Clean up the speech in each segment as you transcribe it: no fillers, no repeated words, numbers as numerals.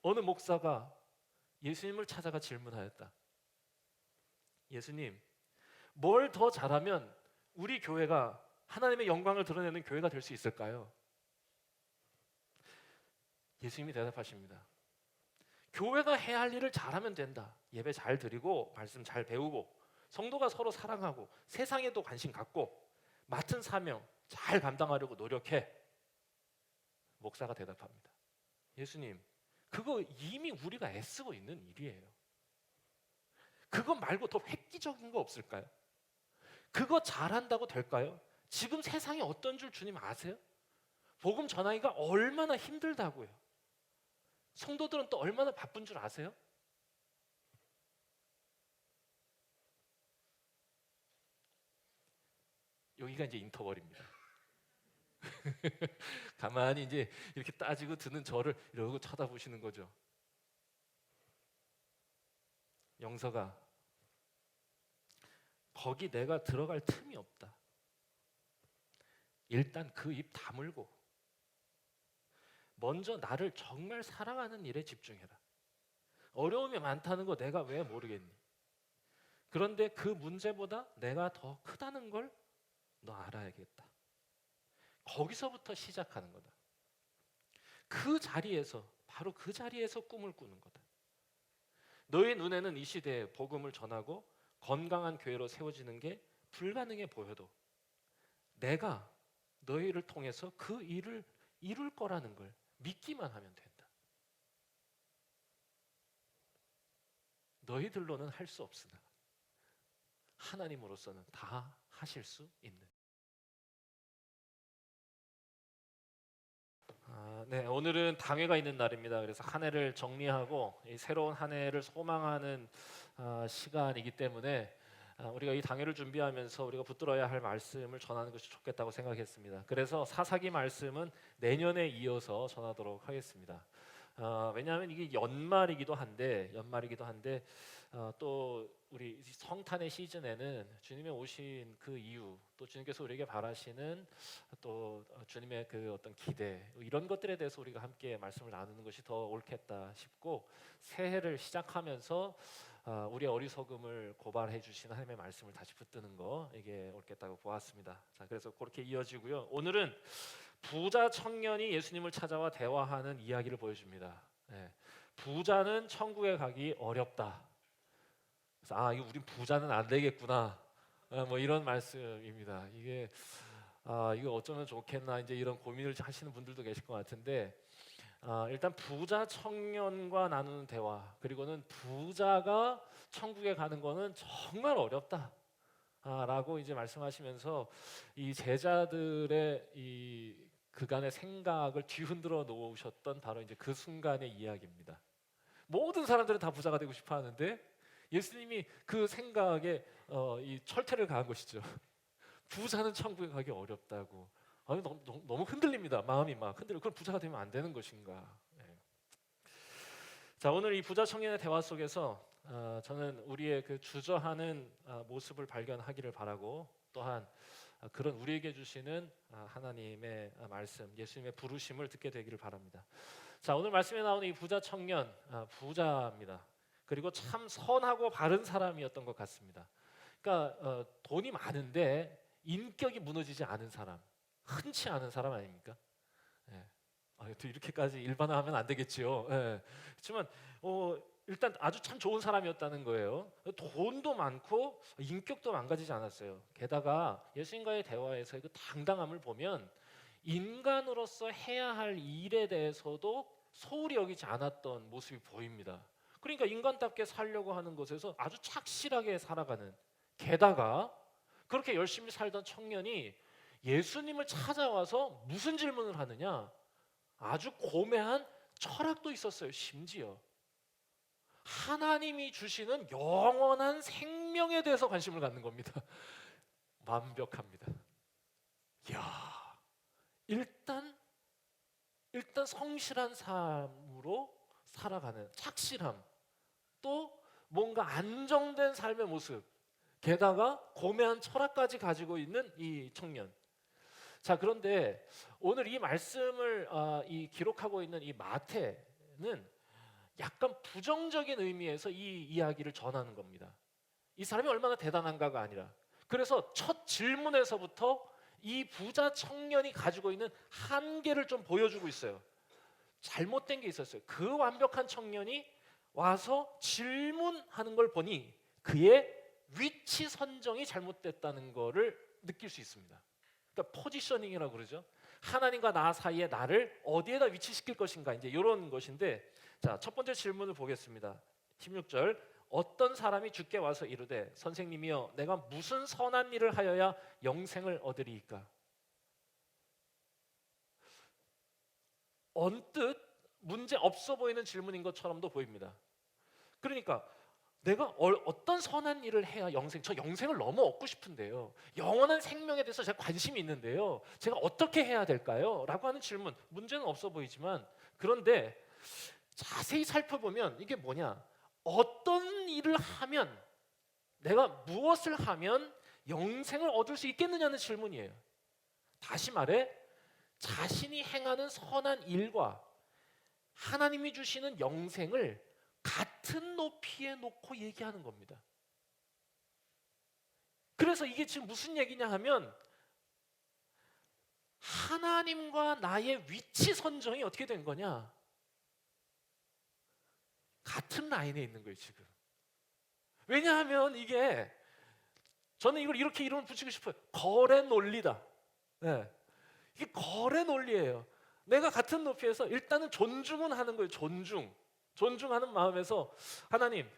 어느 목사가 예수님을 찾아가 질문하였다. 예수님, 뭘 더 잘하면 우리 교회가 하나님의 영광을 드러내는 교회가 될 수 있을까요? 예수님이 대답하십니다. 교회가 해야 할 일을 잘하면 된다. 예배 잘 드리고 말씀 잘 배우고 성도가 서로 사랑하고 세상에도 관심 갖고 맡은 사명 잘 감당하려고 노력해. 목사가 대답합니다. 예수님, 그거 이미 우리가 애쓰고 있는 일이에요. 그거 말고 더 획기적인 거 없을까요? 그거 잘한다고 될까요? 지금 세상이 어떤 줄 주님 아세요? 복음 전하기가 얼마나 힘들다고요. 성도들은 또 얼마나 바쁜 줄 아세요? 여기가 이제 인터벌입니다. 가만히 이제 이렇게 따지고 드는 저를 이러고 쳐다보시는 거죠. 영서가, 거기 내가 들어갈 틈이 없다. 일단 그 입 다물고 먼저 나를 정말 사랑하는 일에 집중해라. 어려움이 많다는 거 내가 왜 모르겠니? 그런데 그 문제보다 내가 더 크다는 걸 너 알아야겠다. 거기서부터 시작하는 거다. 그 자리에서, 바로 그 자리에서 꿈을 꾸는 거다. 너의 눈에는 이 시대에 복음을 전하고 건강한 교회로 세워지는 게 불가능해 보여도 내가 너희를 통해서 그 일을 이룰 거라는 걸 믿기만 하면 된다. 너희들로는 할 수 없으나 하나님으로서는 다 하실 수 있는. 네, 오늘은 당회가 있는 날입니다. 그래서 한 해를 정리하고 이 새로운 한 해를 소망하는 시간이기 때문에 우리가 이 당회를 준비하면서 우리가 붙들어야 할 말씀을 전하는 것이 좋겠다고 생각했습니다. 그래서 사사기 말씀은 내년에 이어서 전하도록 하겠습니다. 왜냐하면 이게 연말이기도 한데 또 우리 성탄의 시즌에는 주님의 오신 그 이유, 또 주님께서 우리에게 바라시는 또 주님의 그 어떤 기대, 이런 것들에 대해서 우리가 함께 말씀을 나누는 것이 더 옳겠다 싶고, 새해를 시작하면서 우리의 어리석음을 고발해 주신 하나님의 말씀을 다시 붙드는 거, 이게 옳겠다고 보았습니다. 자, 그래서 그렇게 이어지고요. 오늘은 부자 청년이 예수님을 찾아와 대화하는 이야기를 보여줍니다. 네. 부자는 천국에 가기 어렵다. 그래서 이거 우린 부자는 안 되겠구나. 뭐 이런 말씀입니다. 이거 어쩌면 좋겠나, 이제 이런 고민을 하시는 분들도 계실 것 같은데, 일단 부자 청년과 나누는 대화, 그리고는 부자가 천국에 가는 거는 정말 어렵다. 라고 이제 말씀하시면서 이 제자들의 이 그간의 생각을 뒤흔들어 놓으셨던 바로 이제 그 순간의 이야기입니다. 모든 사람들은 다 부자가 되고 싶어 하는데 예수님이 그 생각에 이 철퇴를 가한 것이죠. 부자는 천국에 가기 어렵다고. 너무 흔들립니다. 마음이 막 흔들려. 그럼 부자가 되면 안 되는 것인가? 네. 자, 오늘 이 부자 청년의 대화 속에서 저는 우리의 그 주저하는 모습을 발견하기를 바라고, 또한 그런 우리에게 주시는 하나님의 말씀, 예수님의 부르심을 듣게 되기를 바랍니다. 자, 오늘 말씀에 나오는 이 부자 청년, 부자입니다. 그리고 참 선하고 바른 사람이었던 것 같습니다. 그러니까 돈이 많은데 인격이 무너지지 않은 사람, 흔치 않은 사람 아닙니까? 예. 또 이렇게까지 일반화하면 안 되겠지요. 예. 그렇지만 일단 아주 참 좋은 사람이었다는 거예요. 돈도 많고 인격도 망가지지 않았어요. 게다가 예수님과의 대화에서 그 당당함을 보면 인간으로서 해야 할 일에 대해서도 소홀히 여기지 않았던 모습이 보입니다. 그러니까 인간답게 살려고 하는 것에서 아주 착실하게 살아가는, 게다가 그렇게 열심히 살던 청년이 예수님을 찾아와서 무슨 질문을 하느냐? 아주 고매한 철학도 있었어요. 심지어 하나님이 주시는 영원한 생명에 대해서 관심을 갖는 겁니다. 완벽합니다. 이야, 일단 성실한 삶으로 살아가는 착실함, 또 뭔가 안정된 삶의 모습, 게다가 고매한 철학까지 가지고 있는 이 청년. 자, 그런데 오늘 이 말씀을 이 기록하고 있는 이 마태는 약간 부정적인 의미에서 이 이야기를 전하는 겁니다. 이 사람이 얼마나 대단한가가 아니라, 그래서 첫 질문에서부터 이 부자 청년이 가지고 있는 한계를 좀 보여주고 있어요. 잘못된 게 있었어요. 그 완벽한 청년이 와서 질문하는 걸 보니 그의 위치 선정이 잘못됐다는 거를 느낄 수 있습니다. 그러니까 포지셔닝이라고 그러죠. 하나님과 나 사이에 나를 어디에다 위치시킬 것인가, 이제 이런 것인데, 자, 첫 번째 질문을 보겠습니다. 16절, 어떤 사람이 주께 와서 이르되 선생님이여 내가 무슨 선한 일을 하여야 영생을 얻으리이까? 언뜻 문제 없어 보이는 질문인 것처럼도 보입니다. 그러니까 내가 어떤 선한 일을 해야 저 영생을 너무 얻고 싶은데요, 영원한 생명에 대해서 제가 관심이 있는데요, 제가 어떻게 해야 될까요? 라고 하는 질문, 문제는 없어 보이지만, 그런데 자세히 살펴보면 이게 뭐냐, 어떤 일을 하면, 내가 무엇을 하면 영생을 얻을 수 있겠느냐는 질문이에요. 다시 말해, 자신이 행하는 선한 일과 하나님이 주시는 영생을 같은 높이에 놓고 얘기하는 겁니다. 그래서 이게 지금 무슨 얘기냐 하면, 하나님과 나의 위치 선정이 어떻게 된 거냐, 같은 라인에 있는 거예요 지금. 왜냐하면 이게, 저는 이걸 이렇게 이름 붙이고 싶어요. 거래 논리다. 네. 이게 거래 논리예요. 내가 같은 높이에서 일단은 존중은 하는 거예요. 존중하는 마음에서, 하나님,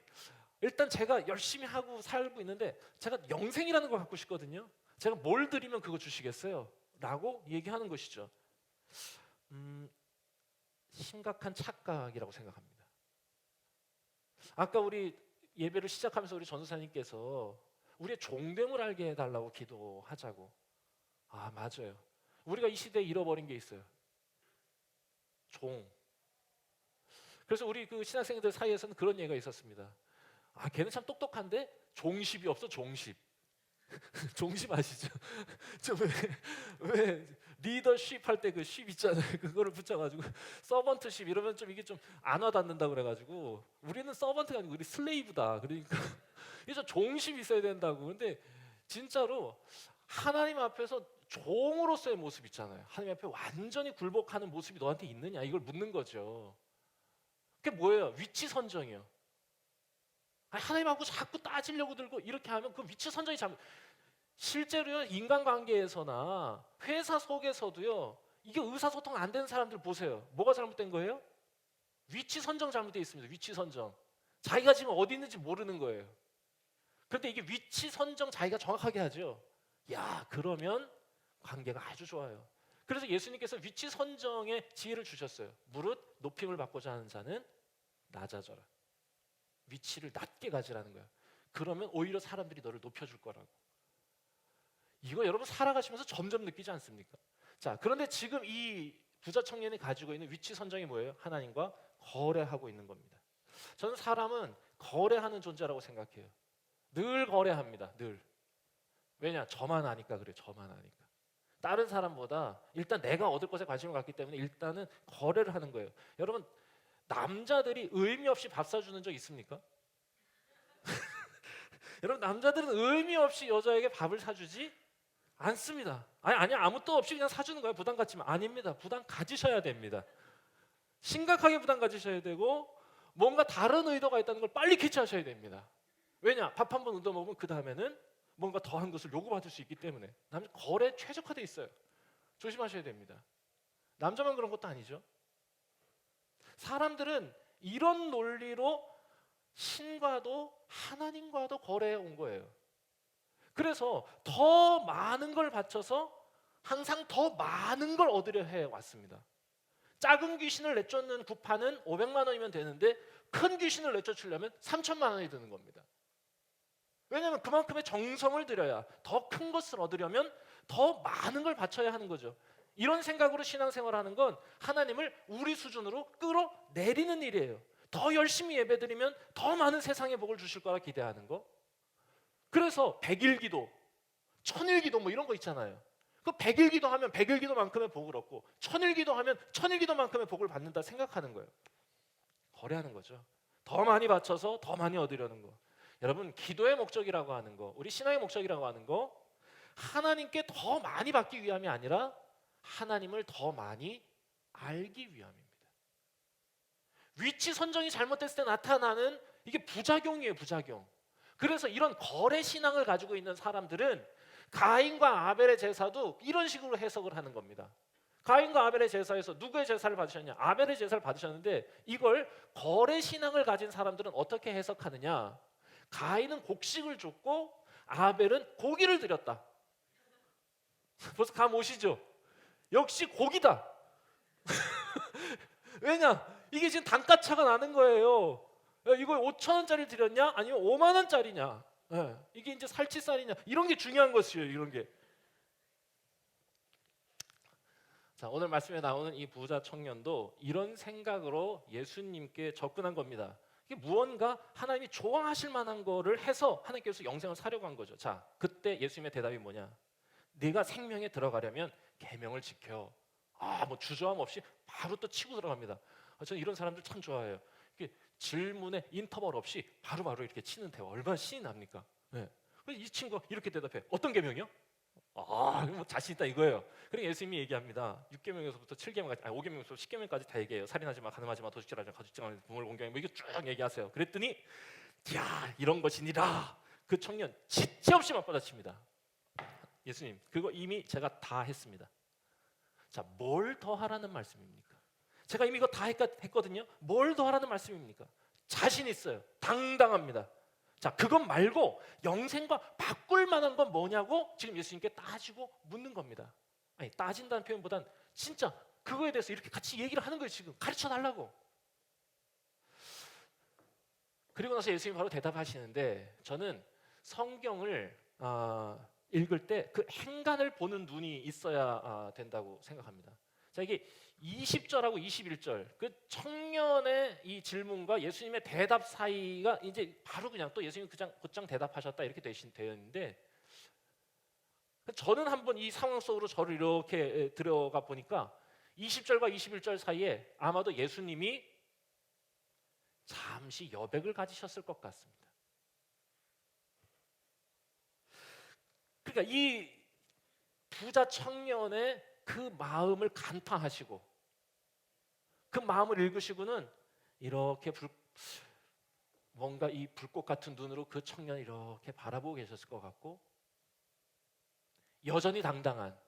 일단 제가 열심히 하고 살고 있는데 제가 영생이라는 걸 갖고 싶거든요. 제가 뭘 드리면 그거 주시겠어요? 라고 얘기하는 것이죠. 심각한 착각이라고 생각합니다. 아까 우리 예배를 시작하면서 우리 전도사님께서 우리의 종됨을 알게 해달라고 기도하자고. 아, 맞아요. 우리가 이 시대에 잃어버린 게 있어요. 종. 그래서 우리 그 신학생들 사이에서는 그런 얘기가 있었습니다. 아, 걔는 참 똑똑한데 종십이 없어, 종십. 종십 아시죠? 왜 리더십 할 때 그 십 있잖아요. 그거를 붙여가지고 서번트십 이러면 좀 이게 좀 안 와닿는다 그래가지고, 우리는 서번트가 아니고 우리 슬레이브다. 그러니까 이제 종십이 있어야 된다고. 근데 진짜로 하나님 앞에서 종으로서의 모습 있잖아요. 하나님 앞에 완전히 굴복하는 모습이 너한테 있느냐, 이걸 묻는 거죠. 그게 뭐예요? 위치 선정이요. 아니, 하나님하고 자꾸 따지려고 들고 이렇게 하면 그 위치 선정이 잘못. 실제로요, 인간관계에서나 회사 속에서도요, 이게 의사소통 안 되는 사람들 보세요. 뭐가 잘못된 거예요? 위치 선정 잘못되어 있습니다. 위치 선정. 자기가 지금 어디 있는지 모르는 거예요. 그런데 이게 위치 선정 자기가 정확하게 하죠. 야, 그러면 관계가 아주 좋아요. 그래서 예수님께서 위치 선정의 지혜를 주셨어요. 무릇 높임을 받고자 하는 자는 낮아져라. 위치를 낮게 가지라는 거야. 그러면 오히려 사람들이 너를 높여줄 거라고. 이거 여러분 살아가시면서 점점 느끼지 않습니까? 자, 그런데 지금 이 부자 청년이 가지고 있는 위치 선정이 뭐예요? 하나님과 거래하고 있는 겁니다. 저는 사람은 거래하는 존재라고 생각해요. 늘 거래합니다. 늘. 왜냐? 저만 아니까 그래요. 저만 아니까. 다른 사람보다 일단 내가 얻을 것에 관심을 갖기 때문에 일단은 거래를 하는 거예요. 여러분, 남자들이 의미 없이 밥 사주는 적 있습니까? 여러분, 남자들은 의미 없이 여자에게 밥을 사주지 않습니다. 아니 아무 뜻 없이 그냥 사주는 거예요. 부담 갖지만. 아닙니다. 부담 가지셔야 됩니다. 심각하게 부담 가지셔야 되고, 뭔가 다른 의도가 있다는 걸 빨리 캐치하셔야 됩니다. 왜냐? 밥 한 번 얻어 먹으면 그 다음에는 뭔가 더한 것을 요구받을 수 있기 때문에. 남자 거래 최적화되어 있어요. 조심하셔야 됩니다. 남자만 그런 것도 아니죠. 사람들은 이런 논리로 신과도 하나님과도 거래해 온 거예요. 그래서 더 많은 걸 바쳐서 항상 더 많은 걸 얻으려 해 왔습니다. 작은 귀신을 내쫓는 구파는 500만 원이면 되는데 큰 귀신을 내쫓으려면 3천만 원이 드는 겁니다. 왜냐하면 그만큼의 정성을 들여야, 더 큰 것을 얻으려면 더 많은 걸 바쳐야 하는 거죠. 이런 생각으로 신앙생활하는 건 하나님을 우리 수준으로 끌어내리는 일이에요. 더 열심히 예배드리면 더 많은 세상의 복을 주실 거라 기대하는 거. 그래서 백일기도, 천일기도 뭐 이런 거 있잖아요. 그 백일기도 하면 백일기도만큼의 복을 얻고, 천일기도 하면 천일기도만큼의 복을 받는다 생각하는 거예요. 거래하는 거죠. 더 많이 바쳐서 더 많이 얻으려는 거. 여러분, 기도의 목적이라고 하는 거, 우리 신앙의 목적이라고 하는 거, 하나님께 더 많이 받기 위함이 아니라 하나님을 더 많이 알기 위함입니다. 위치 선정이 잘못됐을 때 나타나는 이게 부작용이에요, 부작용. 그래서 이런 거래 신앙을 가지고 있는 사람들은 가인과 아벨의 제사도 이런 식으로 해석을 하는 겁니다. 가인과 아벨의 제사에서 누구의 제사를 받으셨냐? 아벨의 제사를 받으셨는데 이걸 거래 신앙을 가진 사람들은 어떻게 해석하느냐? 가인은 곡식을 줬고 아벨은 고기를 드렸다. 벌써 감 오시죠? 역시 고기다. 왜냐? 이게 지금 단가 차가 나는 거예요. 이거 5천 원짜리 드렸냐? 아니면 5만 원짜리냐? 이게 이제 살치살이냐? 이런 게 중요한 것이에요. 이런 게. 자, 오늘 말씀에 나오는 이 부자 청년도 이런 생각으로 예수님께 접근한 겁니다. 이게 무언가 하나님이 좋아하실 만한 거를 해서 하나님께서 영생을 사려고 한 거죠. 자, 그때 예수님의 대답이 뭐냐? 네가 생명에 들어가려면 계명을 지켜. 뭐 주저함 없이 바로 또 치고 들어갑니다. 저는 이런 사람들 참 좋아해요. 이게 질문에 인터벌 없이 바로바로 이렇게 치는 대화 얼마나 신이 납니까? 네. 이 친구가 이렇게 대답해. 어떤 계명이요? 뭐 자신 있다 이거예요. 그러니까 예수님이 얘기합니다. 6계명에서부터 7계명까지, 5계명에서 10계명까지 다 얘기해요. 살인하지 마, 가늠하지 마, 도둑질하지 마, 가축질 하지 마, 부모를 공경하지 마, 이거 쭉 얘기하세요. 그랬더니 야, 이런 것이니라. 그 청년 지체 없이 맞받아칩니다. 예수님, 그거 이미 제가 다 했습니다. 자, 뭘 더 하라는 말씀입니까? 제가 이미 이거 다 했거든요. 뭘 더 하라는 말씀입니까? 자신 있어요. 당당합니다. 자, 그것 말고 영생과 바꿀 만한 건 뭐냐고 지금 예수님께 따지고 묻는 겁니다. 아니, 따진다는 표현보단 진짜 그거에 대해서 이렇게 같이 얘기를 하는 거예요. 지금 가르쳐 달라고. 그리고 나서 예수님이 바로 대답하시는데, 저는 성경을 읽을 때 그 행간을 보는 눈이 있어야 된다고 생각합니다. 자, 이게 20절하고 21절 그 청년의 이 질문과 예수님의 대답 사이가 이제 바로 그냥 또 예수님이 곧장 대답하셨다 이렇게 되어 있는데, 저는 한번 이 상황 속으로 저를 이렇게 들어가 보니까 20절과 21절 사이에 아마도 예수님이 잠시 여백을 가지셨을 것 같습니다. 그러니까 이 부자 청년의 그 마음을 간파하시고 그 마음을 읽으시고는 이렇게 뭔가 이 불꽃 같은 눈으로 그 청년을 이렇게 바라보고 계셨을 것 같고, 여전히 당당한,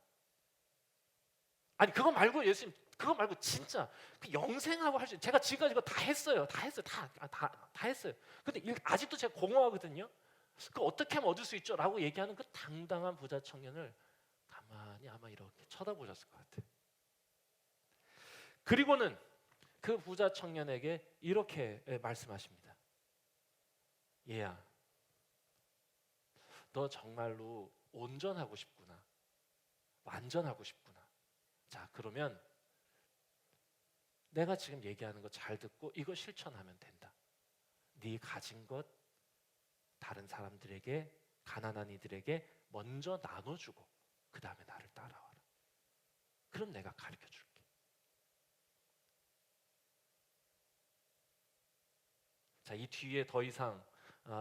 아니 그거 말고 예수님, 그거 말고 진짜 그 영생하고 할 수, 제가 지금까지 이거 다 했어요. 다 했어요. 근데 아직도 제가 공허하거든요. 그 어떻게 하면 얻을 수 있죠? 라고 얘기하는 그 당당한 부자 청년을 가만히 아마 이렇게 쳐다보셨을 것 같아요. 그리고는 그 부자 청년에게 이렇게 말씀하십니다. 얘야, 너 정말로 온전하고 싶구나. 완전하고 싶구나. 자, 그러면 내가 지금 얘기하는 거 잘 듣고 이거 실천하면 된다. 네 가진 것 다른 사람들에게, 가난한 이들에게 먼저 나눠주고 그 다음에 나를 따라와라. 그럼 내가 가르쳐줄게. 자, 이 뒤에 더 이상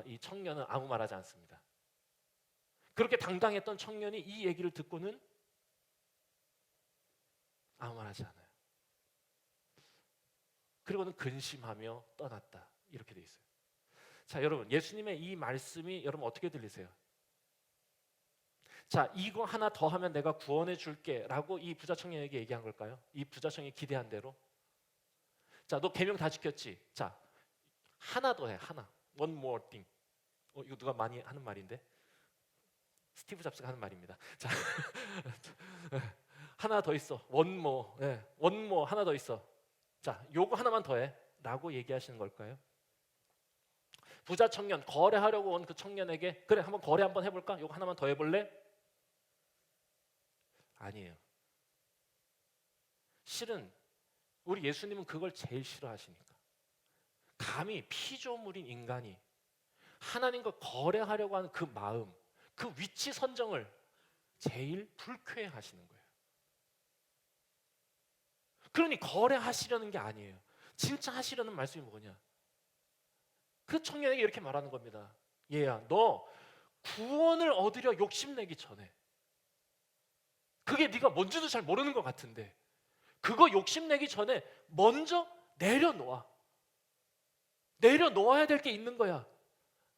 이 청년은 아무 말하지 않습니다. 그렇게 당당했던 청년이 이 얘기를 듣고는 아무 말하지 않아요. 그리고는 근심하며 떠났다. 이렇게 돼 있어요. 자, 여러분, 예수님의 이 말씀이 여러분 어떻게 들리세요? 자, 이거 하나 더 하면 내가 구원해 줄게 라고 이 부자 청년에게 얘기한 걸까요? 이 부자 청년이 기대한 대로. 자, 너 계명 다 지켰지? 자, 하나 더 해. 하나. One more thing. 이거 누가 많이 하는 말인데? 스티브 잡스가 하는 말입니다. 자, 하나 더 있어. One more. One more. 하나 더 있어. 자, 요거 하나만 더 해. 라고 얘기하시는 걸까요? 부자 청년, 거래하려고 온 그 청년에게 그래, 한번 거래 한번 해볼까? 요거 하나만 더 해볼래? 아니에요. 실은 우리 예수님은 그걸 제일 싫어하시니까. 감히 피조물인 인간이 하나님과 거래하려고 하는 그 마음, 그 위치 선정을 제일 불쾌해하시는 거예요. 그러니 거래하시려는 게 아니에요. 진짜 하시려는 말씀이 뭐냐? 그 청년에게 이렇게 말하는 겁니다. 얘야, 너 구원을 얻으려 욕심내기 전에, 그게 네가 뭔지도 잘 모르는 것 같은데 그거 욕심내기 전에 먼저 내려놓아. 내려놓아야 될 게 있는 거야.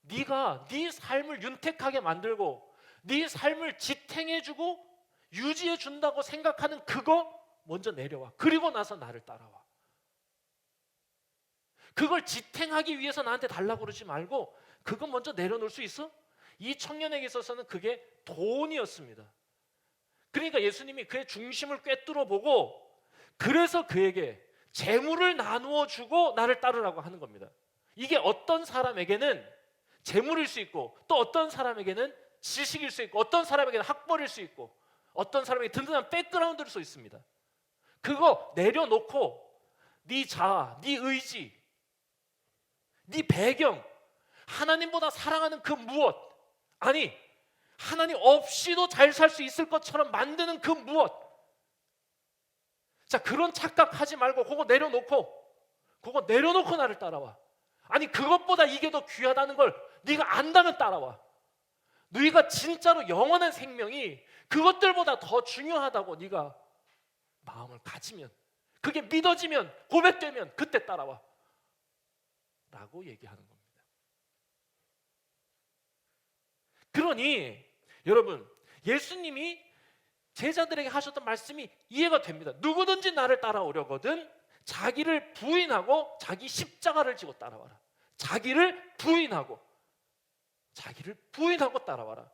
네가 네 삶을 윤택하게 만들고 네 삶을 지탱해주고 유지해준다고 생각하는 그거 먼저 내려와. 그리고 나서 나를 따라와. 그걸 지탱하기 위해서 나한테 달라고 그러지 말고 그거 먼저 내려놓을 수 있어? 이 청년에게 있어서는 그게 돈이었습니다. 그러니까 예수님이 그의 중심을 꿰뚫어 보고 그래서 그에게 재물을 나누어 주고 나를 따르라고 하는 겁니다. 이게 어떤 사람에게는 재물일 수 있고 또 어떤 사람에게는 지식일 수 있고 어떤 사람에게는 학벌일 수 있고 어떤 사람에게 든든한 백그라운드일 수 있습니다. 그거 내려놓고 네 자아, 네 의지, 네 배경, 하나님보다 사랑하는 그 무엇, 아니 하나님 없이도 잘 살 수 있을 것처럼 만드는 그 무엇, 자 그런 착각하지 말고 그거 내려놓고 나를 따라와. 아니 그것보다 이게 더 귀하다는 걸 네가 안다면 따라와. 너희가 진짜로 영원한 생명이 그것들보다 더 중요하다고 네가 마음을 가지면, 그게 믿어지면, 고백되면 그때 따라와 라고 얘기하는 겁니다. 그러니 여러분, 예수님이 제자들에게 하셨던 말씀이 이해가 됩니다. 누구든지 나를 따라오려거든 자기를 부인하고 자기 십자가를 지고 따라와라. 자기를 부인하고 따라와라.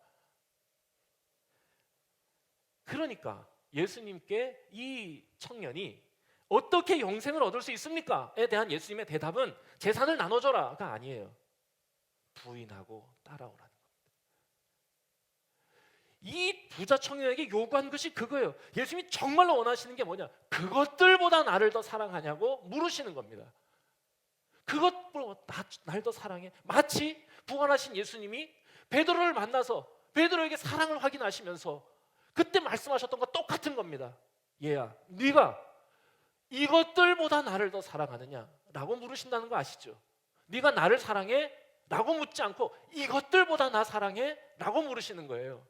그러니까 예수님께 이 청년이 어떻게 영생을 얻을 수 있습니까?에 대한 예수님의 대답은 재산을 나눠줘라가 아니에요. 부인하고 따라오라는 겁니다. 이 부자 청년에게 요구한 것이 그거예요. 예수님이 정말로 원하시는 게 뭐냐? 그것들보다 나를 더 사랑하냐고 물으시는 겁니다. 그것보다 나를 더 사랑해? 마치 부활하신 예수님이 베드로를 만나서 베드로에게 사랑을 확인하시면서 그때 말씀하셨던 것 똑같은 겁니다. 얘야, 네가 이것들보다 나를 더 사랑하느냐? 라고 물으신다는 거 아시죠? 네가 나를 사랑해? 라고 묻지 않고 이것들보다 나 사랑해? 라고 물으시는 거예요.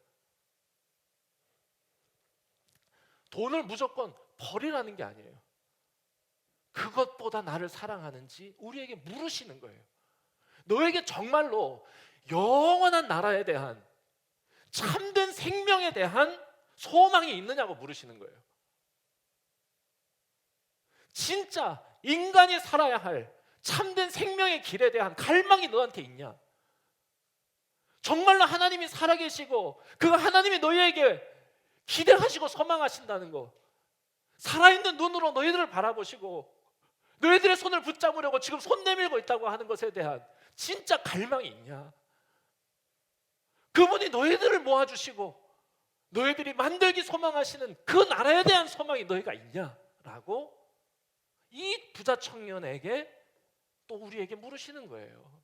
돈을 무조건 버리라는 게 아니에요. 그것보다 나를 사랑하는지 우리에게 물으시는 거예요. 너에게 정말로 영원한 나라에 대한 참된 생명에 대한 소망이 있느냐고 물으시는 거예요. 진짜 인간이 살아야 할 참된 생명의 길에 대한 갈망이 너한테 있냐? 정말로 하나님이 살아계시고 그 하나님이 너희에게 기대하시고 소망하신다는 거, 살아있는 눈으로 너희들을 바라보시고 너희들의 손을 붙잡으려고 지금 손 내밀고 있다고 하는 것에 대한 진짜 갈망이 있냐? 그분이 너희들을 모아주시고 너희들이 만들기 소망하시는 그 나라에 대한 소망이 너희가 있냐라고 이 부자 청년에게 또 우리에게 물으시는 거예요.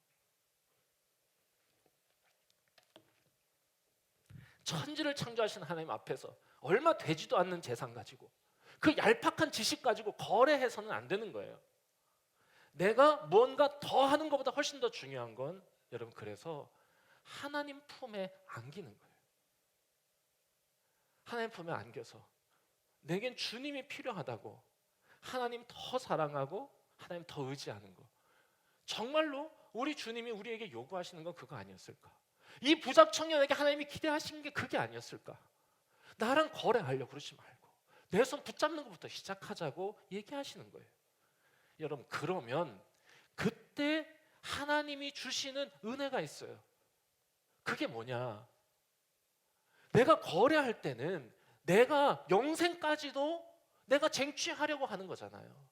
천지를 창조하신 하나님 앞에서 얼마 되지도 않는 재산 가지고 그 얄팍한 지식 가지고 거래해서는 안 되는 거예요. 내가 무언가 더 하는 것보다 훨씬 더 중요한 건 여러분, 그래서 하나님 품에 안기는 거예요. 하나님 품에 안겨서 내겐 주님이 필요하다고, 하나님 더 사랑하고 하나님 더 의지하는 거. 정말로 우리 주님이 우리에게 요구하시는 건 그거 아니었을까? 이 부자 청년에게 하나님이 기대하신 게 그게 아니었을까? 나랑 거래하려고 그러지 말고 내 손 붙잡는 것부터 시작하자고 얘기하시는 거예요. 여러분, 그러면 그때 하나님이 주시는 은혜가 있어요. 그게 뭐냐? 내가 거래할 때는 내가 영생까지도 내가 쟁취하려고 하는 거잖아요.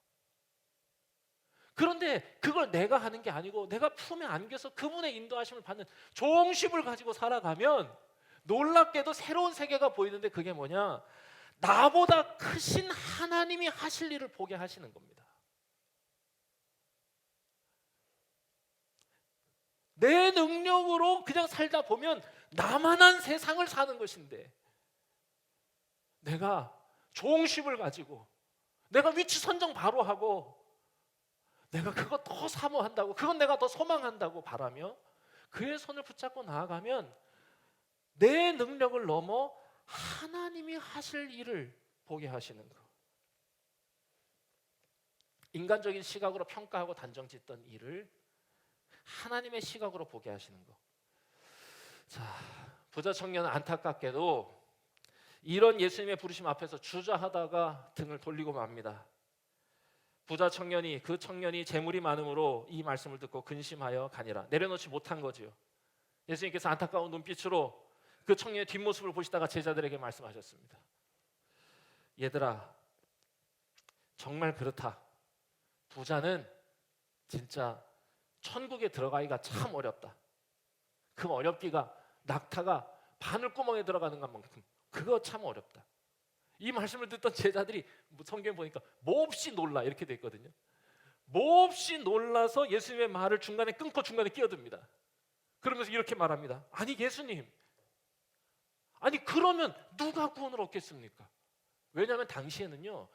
그런데 그걸 내가 하는 게 아니고 내가 품에 안겨서 그분의 인도하심을 받는 종십을 가지고 살아가면 놀랍게도 새로운 세계가 보이는데, 그게 뭐냐? 나보다 크신 하나님이 하실 일을 보게 하시는 겁니다. 내 능력으로 그냥 살다 보면 나만한 세상을 사는 것인데, 내가 종십을 가지고 내가 위치 선정 바로 하고 내가 그거 더 사모한다고, 그건 내가 더 소망한다고 바라며 그의 손을 붙잡고 나아가면 내 능력을 넘어 하나님이 하실 일을 보게 하시는 것. 인간적인 시각으로 평가하고 단정짓던 일을 하나님의 시각으로 보게 하시는 것. 자, 부자 청년은 안타깝게도 이런 예수님의 부르심 앞에서 주저하다가 등을 돌리고 맙니다. 부자 청년이, 그 청년이 재물이 많음으로 이 말씀을 듣고 근심하여 가니라. 내려놓지 못한 거지요. 예수님께서 안타까운 눈빛으로 그 청년의 뒷모습을 보시다가 제자들에게 말씀하셨습니다. 얘들아, 정말 그렇다. 부자는 진짜 천국에 들어가기가 참 어렵다. 그 어렵기가 낙타가 바늘구멍에 들어가는 것만큼 그거 참 어렵다. 이 말씀을 듣던 제자들이 성경에 보니까 몹시 놀라 이렇게 돼 있거든요. 몹시 놀라서 예수님의 말을 중간에 끊고 중간에 끼어듭니다. 그러면서 이렇게 말합니다. 아니 예수님, 아니 그러면 누가 구원을 얻겠습니까? 왜냐하면 당시에는요,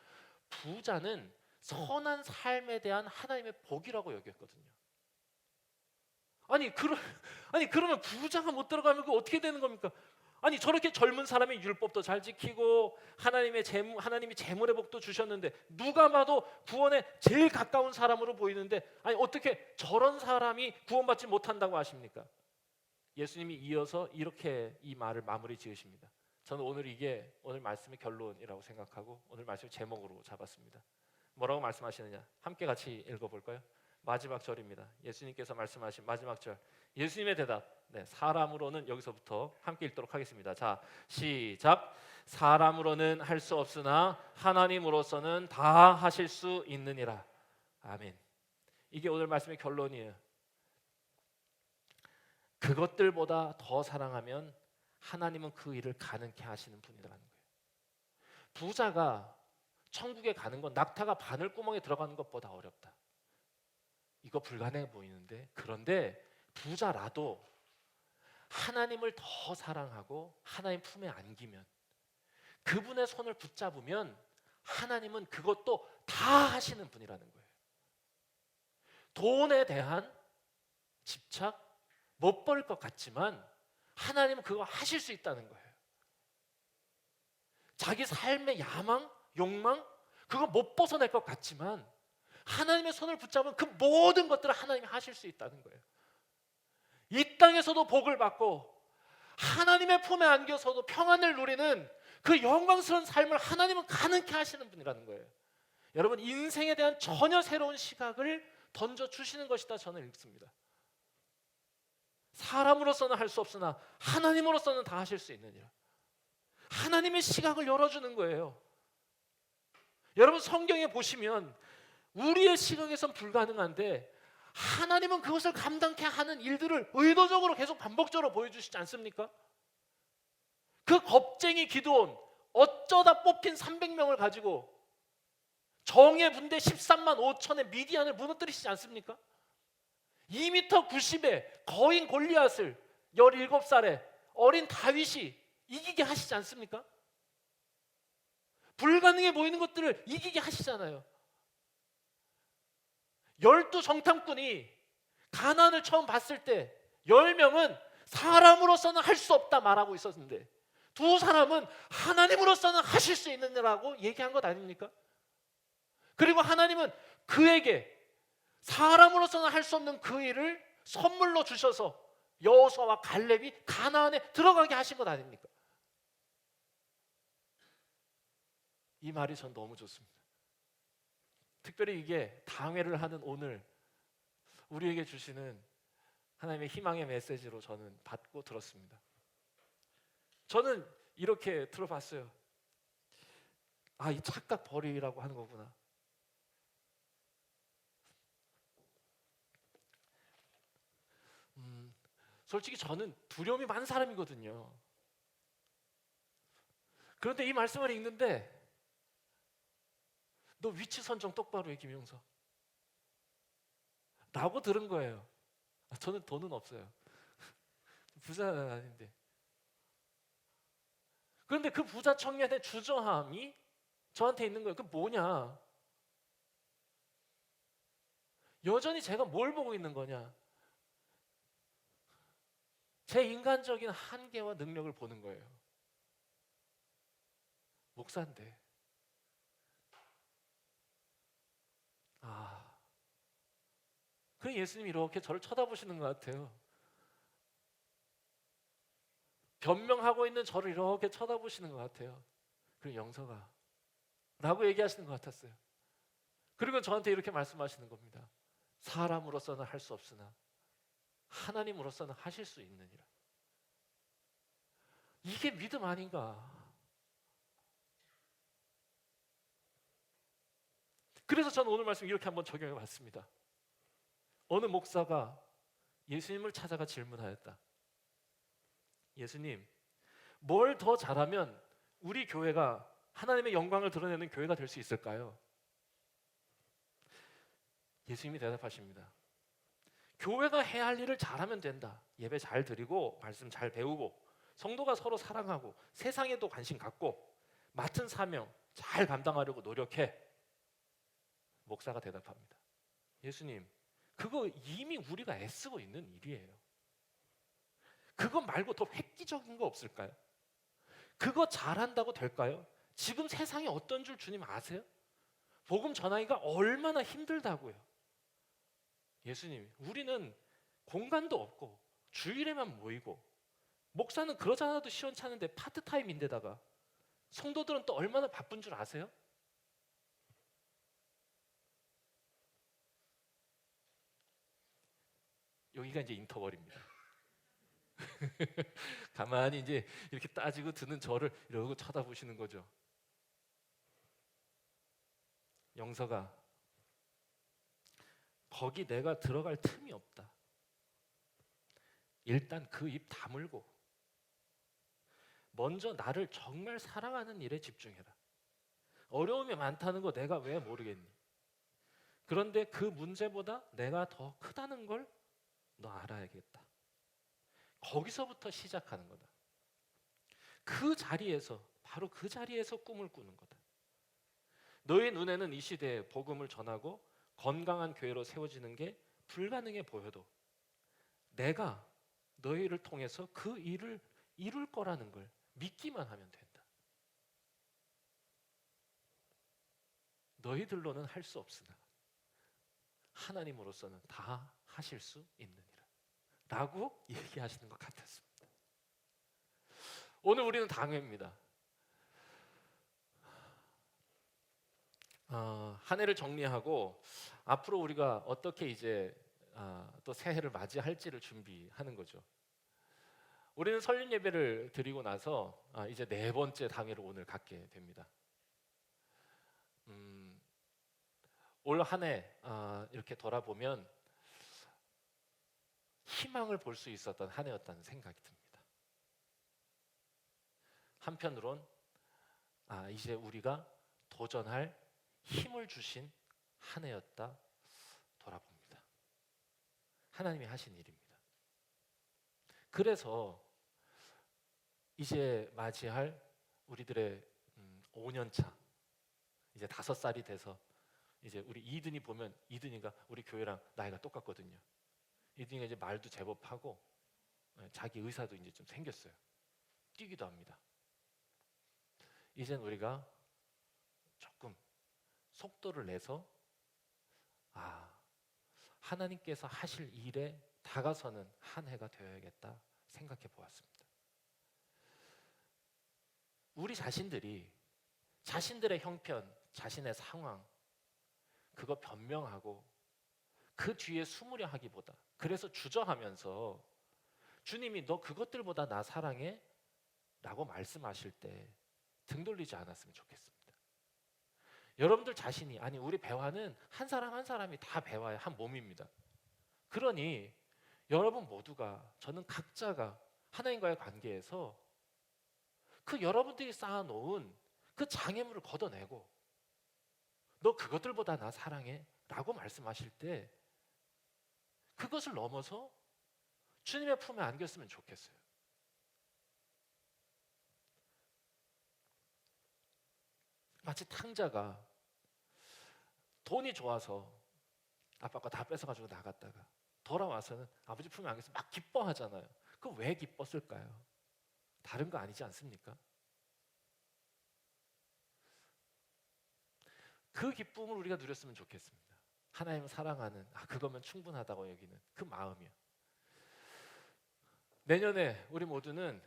부자는 선한 삶에 대한 하나님의 복이라고 여겼거든요. 아니 그러면 부자가 못 들어가면 그 어떻게 되는 겁니까? 아니 저렇게 젊은 사람이 율법도 잘 지키고 하나님이 재물의 복도 주셨는데 누가 봐도 구원에 제일 가까운 사람으로 보이는데, 아니 어떻게 저런 사람이 구원받지 못한다고 하십니까? 예수님이 이어서 이렇게 이 말을 마무리 지으십니다. 저는 이게 오늘 말씀의 결론이라고 생각하고 오늘 말씀의 제목으로 잡았습니다. 뭐라고 말씀하시느냐? 함께 같이 읽어볼까요? 마지막 절입니다. 예수님께서 말씀하신 마지막 절. 예수님의 대답. 네, 사람으로는 여기서부터 함께 읽도록 하겠습니다. 자, 시작. 사람으로는 할 수 없으나 하나님으로서는 다 하실 수 있느니라. 아멘. 이게 오늘 말씀의 결론이에요. 그것들보다 더 사랑하면 하나님은 그 일을 가능케 하시는 분이라는 거예요. 부자가 천국에 가는 건 낙타가 바늘구멍에 들어가는 것보다 어렵다. 이거 불가능해 보이는데, 그런데 부자라도 하나님을 더 사랑하고 하나님 품에 안기면, 그분의 손을 붙잡으면 하나님은 그것도 다 하시는 분이라는 거예요. 돈에 대한 집착 못 벌 것 같지만 하나님은 그거 하실 수 있다는 거예요. 자기 삶의 야망, 욕망 그거 못 벗어낼 것 같지만 하나님의 손을 붙잡으면 그 모든 것들을 하나님이 하실 수 있다는 거예요. 이 땅에서도 복을 받고 하나님의 품에 안겨서도 평안을 누리는 그 영광스러운 삶을 하나님은 가능케 하시는 분이라는 거예요. 여러분, 인생에 대한 전혀 새로운 시각을 던져주시는 것이다 저는 읽습니다. 사람으로서는 할 수 없으나 하나님으로서는 다 하실 수 있느니라. 하나님의 시각을 열어주는 거예요. 여러분, 성경에 보시면 우리의 시각에선 불가능한데 하나님은 그것을 감당케 하는 일들을 의도적으로 계속 반복적으로 보여주시지 않습니까? 그 겁쟁이 기드온 어쩌다 뽑힌 300명을 가지고 정예 군대 13만 5천의 미디안을 무너뜨리시지 않습니까? 2m 90의 거인 골리앗을 17살의 어린 다윗이 이기게 하시지 않습니까? 불가능해 보이는 것들을 이기게 하시잖아요. 12정탐꾼이 가나안을 처음 봤을 때 10명은 사람으로서는 할 수 없다 말하고 있었는데 2사람은 하나님으로서는 하실 수 있느냐라고 얘기한 것 아닙니까? 그리고 하나님은 그에게 사람으로서는 할 수 없는 그 일을 선물로 주셔서 여호수아와 갈렙이 가나안에 들어가게 하신 것 아닙니까? 이 말이 전 너무 좋습니다. 특별히 이게 당회를 하는 오늘 우리에게 주시는 하나님의 희망의 메시지로 저는 받고 들었습니다. 저는 이렇게 들어봤어요. 아, 이 착각 버리라고 하는 거구나. 솔직히 저는 두려움이 많은 사람이거든요. 그런데 이 말씀을 읽는데 너 위치 선정 똑바로 해, 김용석 라고 들은 거예요. 저는 돈은 없어요. 부자는 아닌데. 그런데 그 부자 청년의 주저함이 저한테 있는 거예요. 그 뭐냐? 여전히 제가 뭘 보고 있는 거냐? 제 인간적인 한계와 능력을 보는 거예요. 목사인데. 아, 그 예수님이 이렇게 저를 쳐다보시는 것 같아요. 변명하고 있는 저를 이렇게 쳐다보시는 것 같아요. 그리고 영서가 라고 얘기하시는 것 같았어요. 그리고 저한테 이렇게 말씀하시는 겁니다. 사람으로서는 할 수 없으나 하나님으로서는 하실 수 있느니라. 이게 믿음 아닌가? 그래서 저는 오늘 말씀 이렇게 한번 적용해 봤습니다. 어느 목사가 예수님을 찾아가 질문하였다. 예수님, 뭘 더 잘하면 우리 교회가 하나님의 영광을 드러내는 교회가 될 수 있을까요? 예수님이 대답하십니다. 교회가 해야 할 일을 잘하면 된다. 예배 잘 드리고 말씀 잘 배우고 성도가 서로 사랑하고 세상에도 관심 갖고 맡은 사명 잘 감당하려고 노력해. 목사가 대답합니다. 예수님, 그거 이미 우리가 애쓰고 있는 일이에요. 그거 말고 더 획기적인 거 없을까요? 그거 잘한다고 될까요? 지금 세상이 어떤 줄 주님 아세요? 복음 전하기가 얼마나 힘들다고요. 예수님, 우리는 공간도 없고 주일에만 모이고 목사는 그러지 않아도 시원찮은데 파트타임인데다가 성도들은 또 얼마나 바쁜 줄 아세요? 여기가 이제 인터벌입니다. 가만히 이제 이렇게 따지고 드는 저를 이러고 쳐다보시는 거죠. 영서가, 거기 내가 들어갈 틈이 없다. 일단 그 입 다물고 먼저 나를 정말 사랑하는 일에 집중해라. 어려움이 많다는 거 내가 왜 모르겠니? 그런데 그 문제보다 내가 더 크다는 걸 너 알아야겠다. 거기서부터 시작하는 거다. 그 자리에서, 바로 그 자리에서 꿈을 꾸는 거다. 너의 눈에는 이 시대에 복음을 전하고 건강한 교회로 세워지는 게 불가능해 보여도 내가 너희를 통해서 그 일을 이룰 거라는 걸 믿기만 하면 된다. 너희들로는 할 수 없으나 하나님으로서는 다 하실 수 있느니라 라고 얘기하시는 것 같았습니다. 오늘 우리는 당회입니다. 한 해를 정리하고 앞으로 우리가 어떻게 이제 또 새해를 맞이할지를 준비하는 거죠. 우리는 설립 예배를 드리고 나서 이제 네 번째 당회를 오늘 갖게 됩니다. 올 한 해 이렇게 돌아보면 희망을 볼 수 있었던 한 해였다는 생각이 듭니다. 한편으론 이제 우리가 도전할 힘을 주신 한 해였다 돌아봅니다. 하나님이 하신 일입니다. 그래서 이제 맞이할 우리들의 5년 차, 이제 5살이 돼서 이제 우리 이든이 보면, 이든이가 우리 교회랑 나이가 똑같거든요. 이든이가 이제 말도 제법 하고 자기 의사도 이제 좀 생겼어요. 뛰기도 합니다. 이젠 우리가 조금 속도를 내서 하나님께서 하실 일에 다가서는 한 해가 되어야겠다 생각해 보았습니다. 우리 자신들이 자신들의 형편, 자신의 상황 그거 변명하고 그 뒤에 숨으려 하기보다, 그래서 주저하면서 주님이 너 그것들보다 나 사랑해? 라고 말씀하실 때 등 돌리지 않았으면 좋겠습니다. 여러분들 자신이, 아니 우리 배화는 한 사람 한 사람이 다 배화의 한 몸입니다. 그러니 여러분 모두가, 저는 각자가 하나님과의 관계에서 그 여러분들이 쌓아놓은 그 장애물을 걷어내고 너 그것들보다 나 사랑해? 라고 말씀하실 때 그것을 넘어서 주님의 품에 안겼으면 좋겠어요. 마치 탕자가 돈이 좋아서 아빠 거 다 뺏어가지고 나갔다가 돌아와서는 아버지 품에 안겨서 막 기뻐하잖아요. 그 왜 기뻤을까요? 다른 거 아니지 않습니까? 그 기쁨을 우리가 누렸으면 좋겠습니다. 하나님을 사랑하는, 그거면 충분하다고 여기는 그 마음이요. 내년에 우리 모두는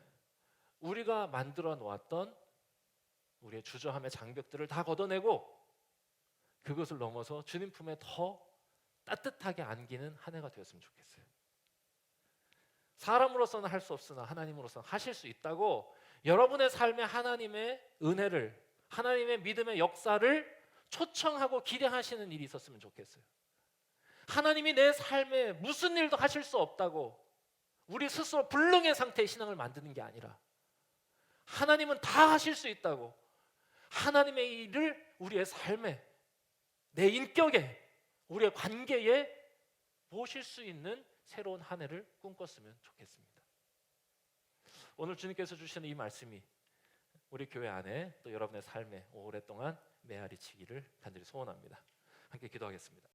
우리가 만들어 놓았던 우리의 주저함의 장벽들을 다 걷어내고 그것을 넘어서 주님 품에 더 따뜻하게 안기는 한 해가 되었으면 좋겠어요. 사람으로서는 할 수 없으나 하나님으로서는 하실 수 있다고 여러분의 삶에 하나님의 은혜를, 하나님의 믿음의 역사를 초청하고 기대하시는 일이 있었으면 좋겠어요. 하나님이 내 삶에 무슨 일도 하실 수 없다고 우리 스스로 불능의 상태의 신앙을 만드는 게 아니라 하나님은 다 하실 수 있다고 하나님의 일을 우리의 삶에, 내 인격에, 우리의 관계에 모실 수 있는 새로운 한 해를 꿈꿨으면 좋겠습니다. 오늘 주님께서 주시는 이 말씀이 우리 교회 안에 또 여러분의 삶에 오랫동안 메아리치기를 간절히 소원합니다. 함께 기도하겠습니다.